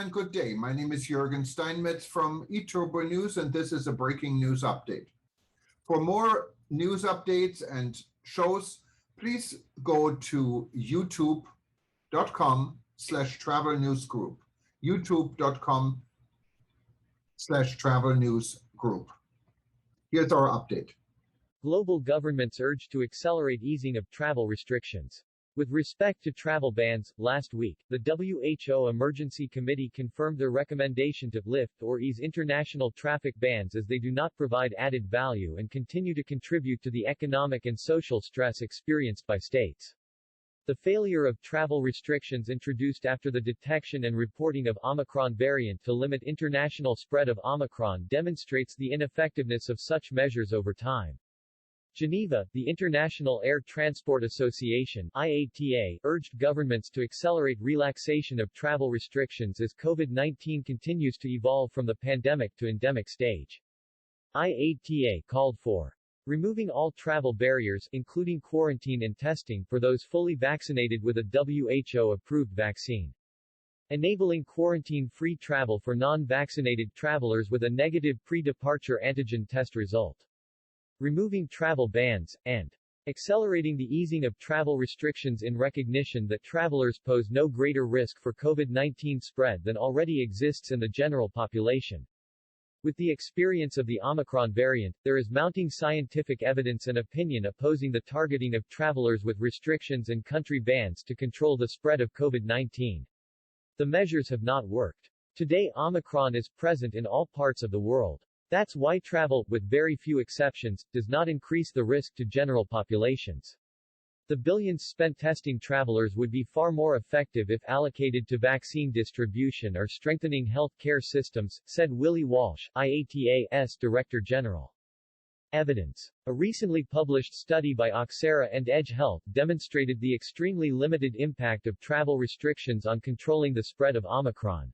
and good day. My name is Jürgen Steinmetz from eTurboNews, and this is a breaking news update. For more news updates and shows, please go to youtube.com/travel news group. youtube.com/travel news group. Here's our update. Global governments urge to accelerate easing of travel restrictions. With respect to travel bans, last week, the WHO Emergency Committee confirmed their recommendation to lift or ease international traffic bans as they do not provide added value and continue to contribute to the economic and social stress experienced by states. The failure of travel restrictions introduced after the detection and reporting of Omicron variant to limit international spread of Omicron demonstrates the ineffectiveness of such measures over time. Geneva, the International Air Transport Association (IATA), urged governments to accelerate relaxation of travel restrictions as COVID-19 continues to evolve from the pandemic to endemic stage. IATA called for removing all travel barriers, including quarantine and testing for those fully vaccinated with a WHO-approved vaccine. Enabling quarantine-free travel for non-vaccinated travelers with a negative pre-departure antigen test result. Removing travel bans, and accelerating the easing of travel restrictions in recognition that travelers pose no greater risk for COVID-19 spread than already exists in the general population. With the experience of the Omicron variant, there is mounting scientific evidence and opinion opposing the targeting of travelers with restrictions and country bans to control the spread of COVID-19. The measures have not worked. Today Omicron is present in all parts of the world. That's why travel, with very few exceptions, does not increase the risk to general populations. The billions spent testing travelers would be far more effective if allocated to vaccine distribution or strengthening health care systems, said Willie Walsh, IATA's Director General. Evidence. A recently published study by Oxera and Edge Health demonstrated the extremely limited impact of travel restrictions on controlling the spread of Omicron.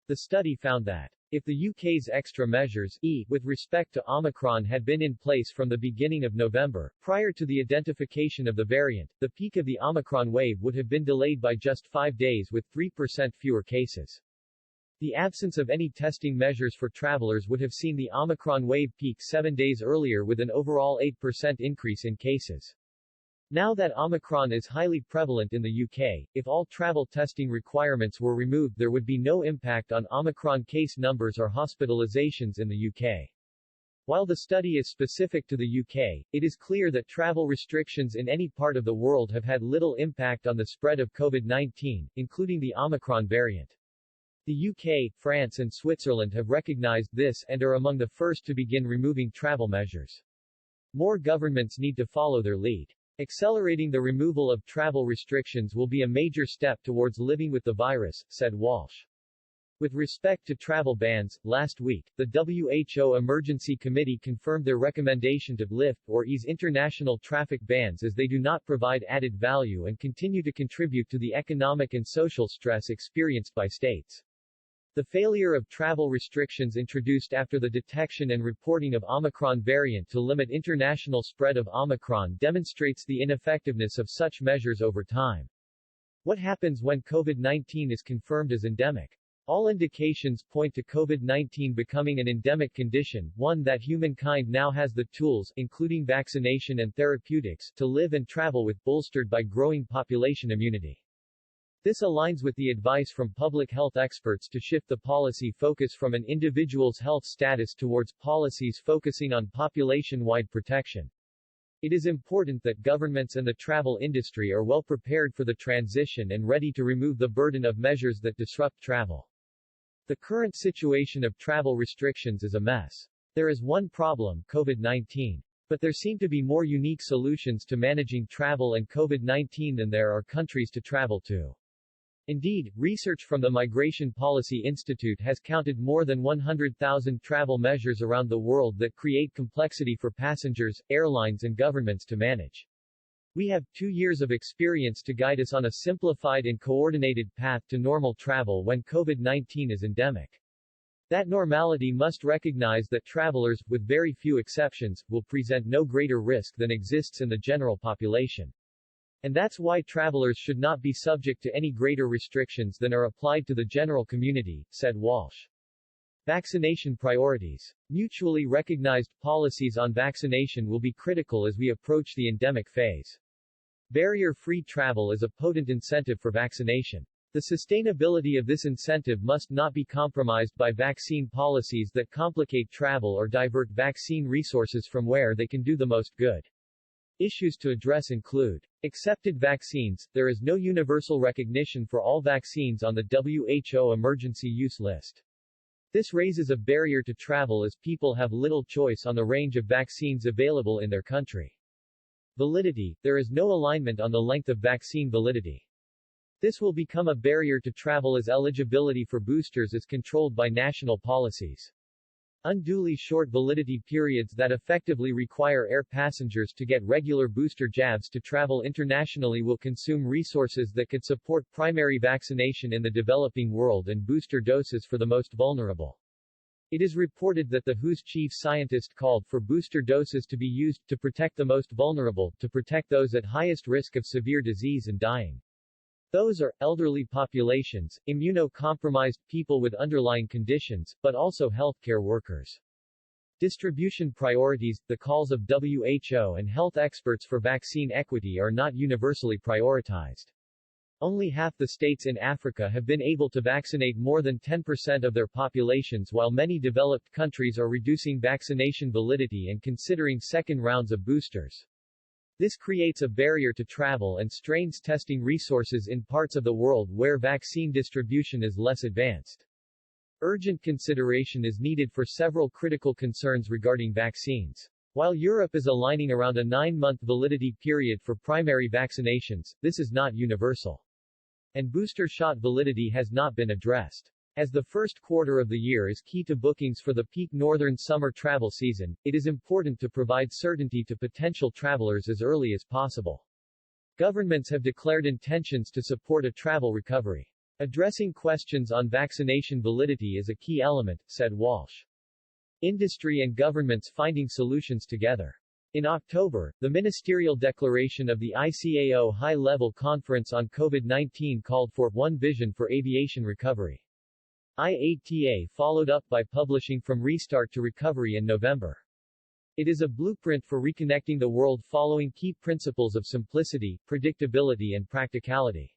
The study found that if the UK's extra measures, with respect to Omicron had been in place from the beginning of November, prior to the identification of the variant, the peak of the Omicron wave would have been delayed by just 5 days with 3% fewer cases. The absence of any testing measures for travelers would have seen the Omicron wave peak 7 days earlier with an overall 8% increase in cases. Now that Omicron is highly prevalent in the UK, if all travel testing requirements were removed there would be no impact on Omicron case numbers or hospitalizations in the UK. While the study is specific to the UK, it is clear that travel restrictions in any part of the world have had little impact on the spread of COVID-19, including the Omicron variant. The UK, France and Switzerland have recognized this and are among the first to begin removing travel measures. More governments need to follow their lead. Accelerating the removal of travel restrictions will be a major step towards living with the virus, said Walsh. With respect to travel bans, last week, the WHO Emergency Committee confirmed their recommendation to lift or ease international traffic bans as they do not provide added value and continue to contribute to the economic and social stress experienced by states. The failure of travel restrictions introduced after the detection and reporting of Omicron variant to limit international spread of Omicron demonstrates the ineffectiveness of such measures over time. What happens when COVID-19 is confirmed as endemic? All indications point to COVID-19 becoming an endemic condition, one that humankind now has the tools, including vaccination and therapeutics, to live and travel with, bolstered by growing population immunity. This aligns with the advice from public health experts to shift the policy focus from an individual's health status towards policies focusing on population-wide protection. It is important that governments and the travel industry are well prepared for the transition and ready to remove the burden of measures that disrupt travel. The current situation of travel restrictions is a mess. There is one problem, COVID-19. But there seem to be more unique solutions to managing travel and COVID-19 than there are countries to travel to. Indeed, research from the Migration Policy Institute has counted more than 100,000 travel measures around the world that create complexity for passengers, airlines and governments to manage. We have 2 years of experience to guide us on a simplified and coordinated path to normal travel when COVID-19 is endemic. That normality must recognize that travelers, with very few exceptions, will present no greater risk than exists in the general population. And that's why travelers should not be subject to any greater restrictions than are applied to the general community, said Walsh. Vaccination priorities. Mutually recognized policies on vaccination will be critical as we approach the endemic phase. Barrier-free travel is a potent incentive for vaccination. The sustainability of this incentive must not be compromised by vaccine policies that complicate travel or divert vaccine resources from where they can do the most good. Issues to address include accepted vaccines. There is no universal recognition for all vaccines on the WHO emergency use list. This raises a barrier to travel as people have little choice on the range of vaccines available in their country. Validity. There is no alignment on the length of vaccine validity. This will become a barrier to travel as eligibility for boosters is controlled by national policies. Unduly short validity periods that effectively require air passengers to get regular booster jabs to travel internationally will consume resources that could support primary vaccination in the developing world and booster doses for the most vulnerable. It is reported that the WHO's chief scientist called for booster doses to be used to protect the most vulnerable, to protect those at highest risk of severe disease and dying. Those are elderly populations, immunocompromised people with underlying conditions, but also healthcare workers. Distribution priorities. The calls of WHO and health experts for vaccine equity are not universally prioritized. Only half the states in Africa have been able to vaccinate more than 10% of their populations, while many developed countries are reducing vaccination validity and considering second rounds of boosters. This creates a barrier to travel and strains testing resources in parts of the world where vaccine distribution is less advanced. Urgent consideration is needed for several critical concerns regarding vaccines. While Europe is aligning around a 9-month validity period for primary vaccinations, this is not universal. And booster shot validity has not been addressed. As the first quarter of the year is key to bookings for the peak northern summer travel season, it is important to provide certainty to potential travelers as early as possible. Governments have declared intentions to support a travel recovery. Addressing questions on vaccination validity is a key element, said Walsh. Industry and governments finding solutions together. In October, the ministerial declaration of the ICAO High-Level Conference on COVID-19 called for One Vision for Aviation Recovery. IATA followed up by publishing From Restart to Recovery in November. It is a blueprint for reconnecting the world following key principles of simplicity, predictability and practicality.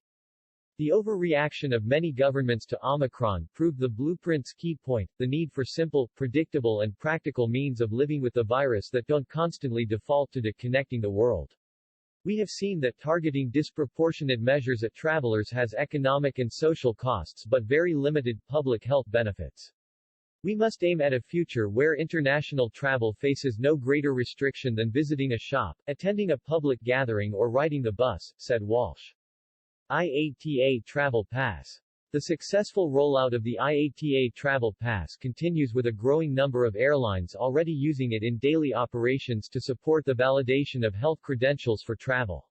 The overreaction of many governments to Omicron proved the blueprint's key point, the need for simple, predictable and practical means of living with the virus that don't constantly default to connecting the world. We have seen that targeting disproportionate measures at travelers has economic and social costs but very limited public health benefits. We must aim at a future where international travel faces no greater restriction than visiting a shop, attending a public gathering or riding the bus, said Walsh. IATA Travel Pass. The successful rollout of the IATA Travel Pass continues with a growing number of airlines already using it in daily operations to support the validation of health credentials for travel.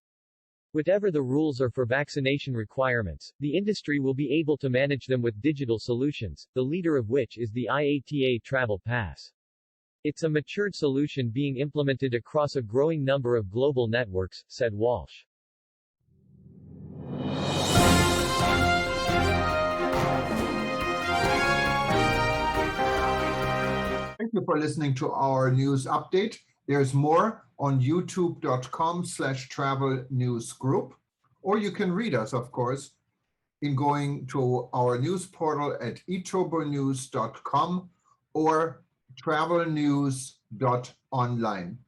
Whatever the rules are for vaccination requirements, the industry will be able to manage them with digital solutions, the leader of which is the IATA Travel Pass. It's a matured solution being implemented across a growing number of global networks, said Walsh. Thank you for listening to our news update. There's more on youtube.com/travel news group, or you can read us, of course, in going to our news portal at eTurboNews.com or travelnews.online.